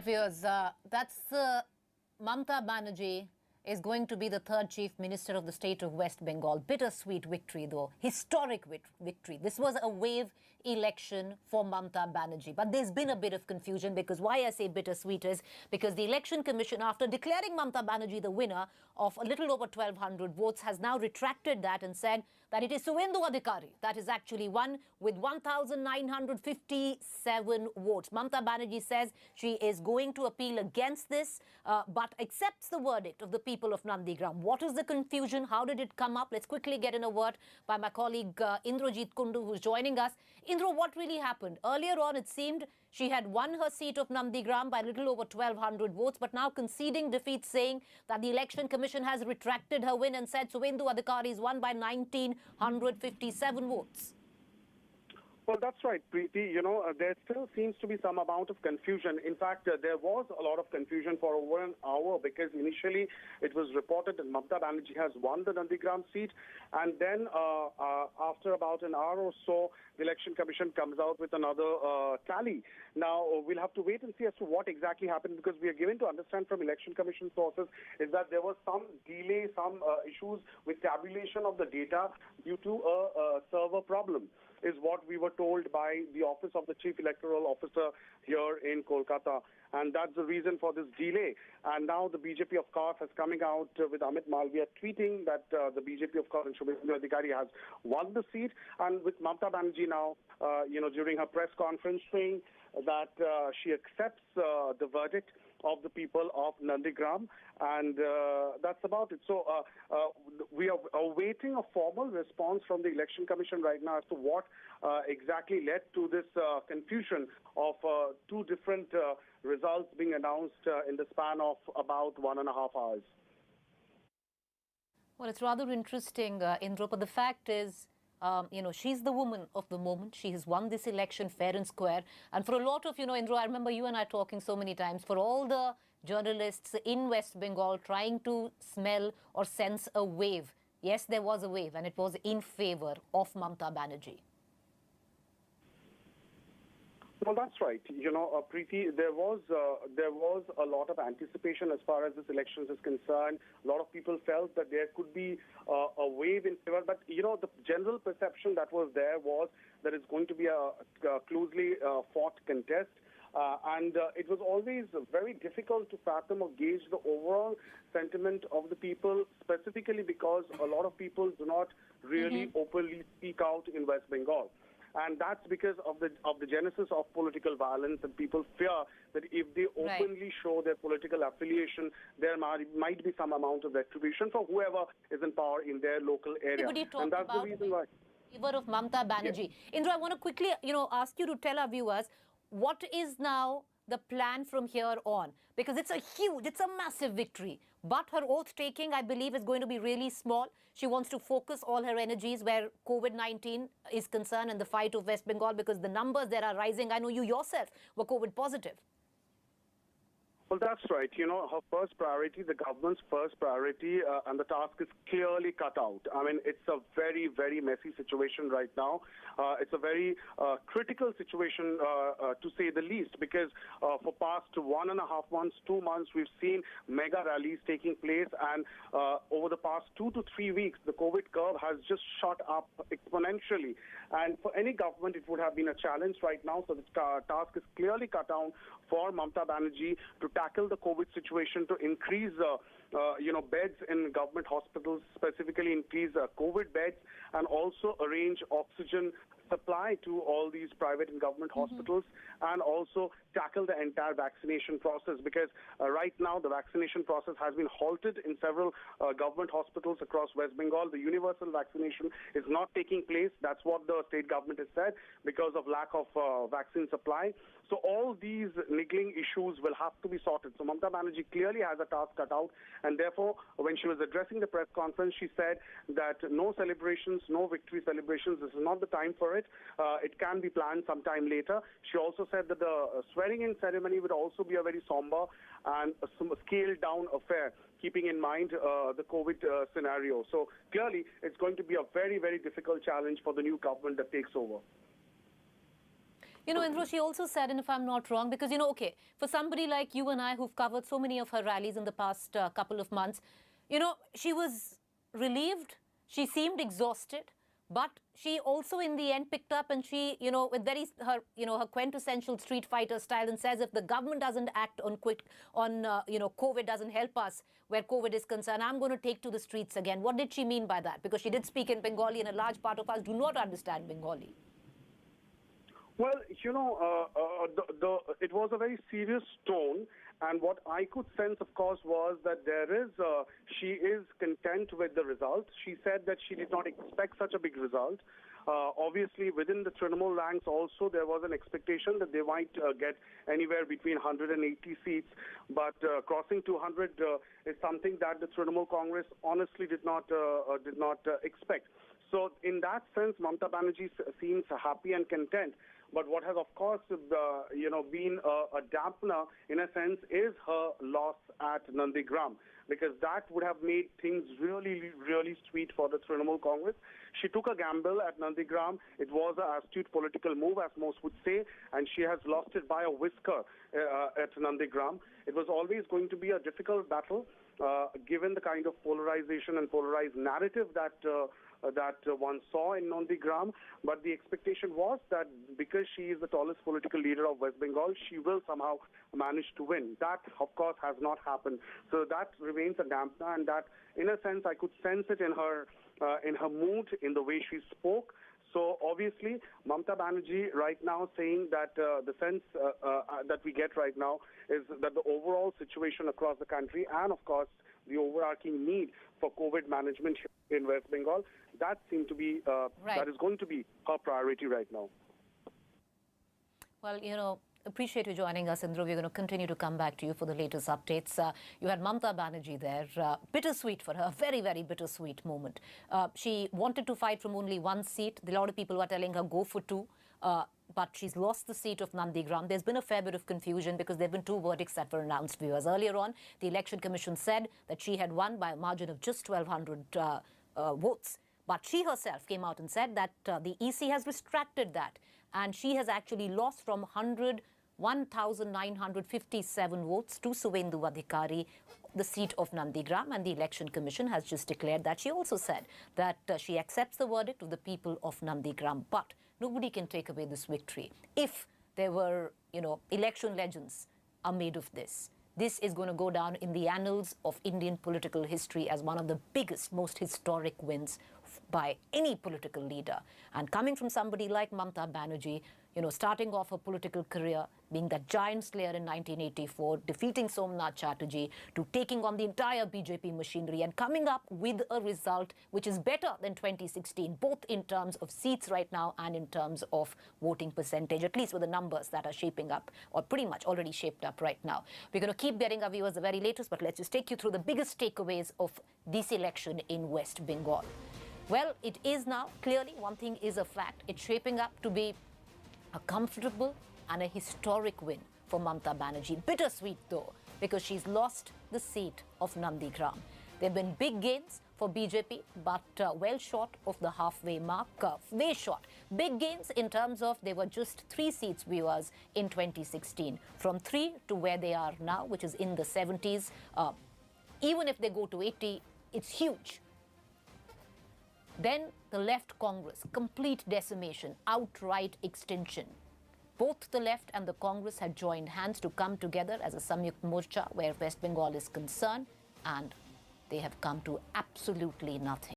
Viewers, that's Mamata Banerjee is going to be the third Chief Minister of the state of West Bengal. Bittersweet victory, though. Historic victory. This was a wave election for Mamata Banerjee. But there's been a bit of confusion because why I say bittersweet is because the Election Commission, after declaring Mamata Banerjee the winner of a little over 1,200 votes, has now retracted that and said that it is Suvendu Adhikari that is actually won with 1,957 votes. Mamata Banerjee says she is going to appeal against this, but accepts the verdict of the people of Nandigram. What is the confusion? How did it come up? Let's quickly get in a word by my colleague Indrajit Kundu, who's joining us. Indra, what really happened? Earlier on, it seemed she had won her seat of Nandigram by a little over 1,200 votes, but now conceding defeat, saying that the Election Commission has retracted her win and said Suvendu Adhikari is won by 1,957 votes. Well, that's right, Preeti. There still seems to be some amount of confusion. In fact, there was a lot of confusion for over an hour because initially it was reported that Mamata Banerjee has won the Nandigram seat. And then after about an hour or so, the Election Commission comes out with another tally. Now, we'll have to wait and see as to what exactly happened because we are given to understand from Election Commission sources is that there was some delay, some issues with tabulation of the data due to a server problem, is what we were told by the Office of the Chief Electoral Officer here in Kolkata. And that's the reason for this delay. And now the BJP, of course, is coming out with Amit Malviya tweeting that the BJP, of course, and Suvendu Adhikari has won the seat. And with Mamata Banerjee now, during her press conference saying that she accepts the verdict of the people of Nandigram, and that's about it. So we are awaiting a formal response from the Election Commission right now as to what exactly led to this confusion of two different results being announced in the span of about 1.5 hours. Well, it's rather interesting, Indra, but the fact is, she's the woman of the moment. She has won this election fair and square. And for a lot of, Indra, I remember you and I talking so many times, for all the journalists in West Bengal trying to smell or sense a wave. Yes, there was a wave and it was in favor of Mamata Banerjee. Well, that's right. Preeti, there was a lot of anticipation as far as this election is concerned. A lot of people felt that there could be a wave in favor. But, the general perception that was there was that it's going to be a closely fought contest. And it was always very difficult to fathom or gauge the overall sentiment of the people, specifically because a lot of people do not really openly speak out in West Bengal. And that's because of the genesis of political violence, and people fear that if they openly show their political affiliation, there might be some amount of retribution for whoever is in power in their local area. And that's the reason why. Favor of Mamata Banerjee. Yes. Indra, I want to quickly, ask you to tell our viewers what is now the plan from here on, because it's a massive victory. But her oath-taking, I believe, is going to be really small. She wants to focus all her energies where COVID-19 is concerned and the fight of West Bengal, because the numbers that are rising, I know you yourself were COVID positive. Well, that's right. Her first priority, the government's first priority, and the task is clearly cut out. I mean, it's a very, very messy situation right now. It's a very critical situation, to say the least, because for past 1.5 months, 2 months, we've seen mega rallies taking place. And over the past 2 to 3 weeks, the COVID curve has just shot up exponentially. And for any government, it would have been a challenge right now. So the task is clearly cut down for Mamata Banerjee to tackle the COVID situation, to increase beds in government hospitals, specifically increase COVID beds, and also arrange oxygen supply to all these private and government hospitals, and also tackle the entire vaccination process, because right now the vaccination process has been halted in several government hospitals across West Bengal. The universal vaccination is not taking place. That's what the state government has said, because of lack of vaccine supply. So all these niggling issues will have to be sorted. So Mamata Banerjee clearly has a task cut out, and therefore when she was addressing the press conference, she said that no celebrations, no victory celebrations, this is not the time for it. It can be planned sometime later. She also said that the swearing-in ceremony would also be a very somber and a scaled-down affair, keeping in mind the COVID scenario. So clearly, it's going to be a very, very difficult challenge for the new government that takes over. You know, Indra, she also said, and if I'm not wrong, because, you know, okay, for somebody like you and I who've covered so many of her rallies in the past couple of months, you know, she was relieved. She seemed exhausted. But she also, in the end, picked up and she, you know, with her quintessential street fighter style, and says if the government doesn't act on COVID doesn't help us where COVID is concerned, I'm going to take to the streets again. What did she mean by that? Because she did speak in Bengali, and a large part of us do not understand Bengali. Well, you know, it was a very serious tone, and what I could sense, of course, was that she is content with the result. She said that she did not expect such a big result. Obviously, within the Trinamool ranks also, there was an expectation that they might get anywhere between 180 seats, but crossing 200 is something that the Trinamool Congress honestly did not expect. So in that sense, Mamata Banerjee seems happy and content. But what has, of course, been a dampener, in a sense, is her loss at Nandigram, because that would have made things really, really sweet for the Trinamool Congress. She took a gamble at Nandigram. It was an astute political move, as most would say, and she has lost it by a whisker at Nandigram. It was always going to be a difficult battle, given the kind of polarization and polarized narrative that one saw in Nandigram, but the expectation was that because she is the tallest political leader of West Bengal, she will somehow manage to win. That, of course, has not happened. So that remains a dampener, and that, in a sense, I could sense it in her mood, in the way she spoke. So obviously, Mamata Banerjee right now saying that the sense that we get right now is that the overall situation across the country, and of course the overarching need for COVID management in West Bengal, that seemed to be that is going to be her priority right now. Well, you know, appreciate you joining us, Indra. We're going to continue to come back to you for the latest updates. You had Mamata Banerjee there. Bittersweet for her, very, very bittersweet moment. She wanted to fight from only one seat. A lot of people were telling her go for two. But she's lost the seat of Nandigram. There's been a fair bit of confusion because there have been two verdicts that were announced, viewers. Earlier on, the Election Commission said that she had won by a margin of just 1,200 votes. But she herself came out and said that the EC has retracted that. And she has actually lost from 1,957 votes to Suvendu Adhikari, the seat of Nandigram, and the Election Commission has just declared that. She also said that she accepts the verdict of the people of Nandigram, but nobody can take away this victory. If there were, you know, election legends are made of this. This is going to go down in the annals of Indian political history as one of the biggest, most historic wins by any political leader. And coming from somebody like Mamata Banerjee, you know, starting off her political career, being that giant slayer in 1984, defeating Somnath Chatterjee, to taking on the entire BJP machinery and coming up with a result which is better than 2016, both in terms of seats right now and in terms of voting percentage, at least with the numbers that are shaping up, or pretty much already shaped up right now. We're going to keep getting our viewers the very latest, but let's just take you through the biggest takeaways of this election in West Bengal. Well, it is now, clearly, one thing is a fact, it's shaping up to be a comfortable and a historic win for Mamata Banerjee. Bittersweet, though, because she's lost the seat of Nandigram. There have been big gains for BJP, but well short of the halfway mark, way short. Big gains in terms of they were just 3 seats, viewers, in 2016. From 3 to where they are now, which is in the 70s. Even if they go to 80, it's huge. Then the left Congress, complete decimation, outright extinction. Both the left and the Congress had joined hands to come together as a Samyukt Morcha where West Bengal is concerned, and they have come to absolutely nothing.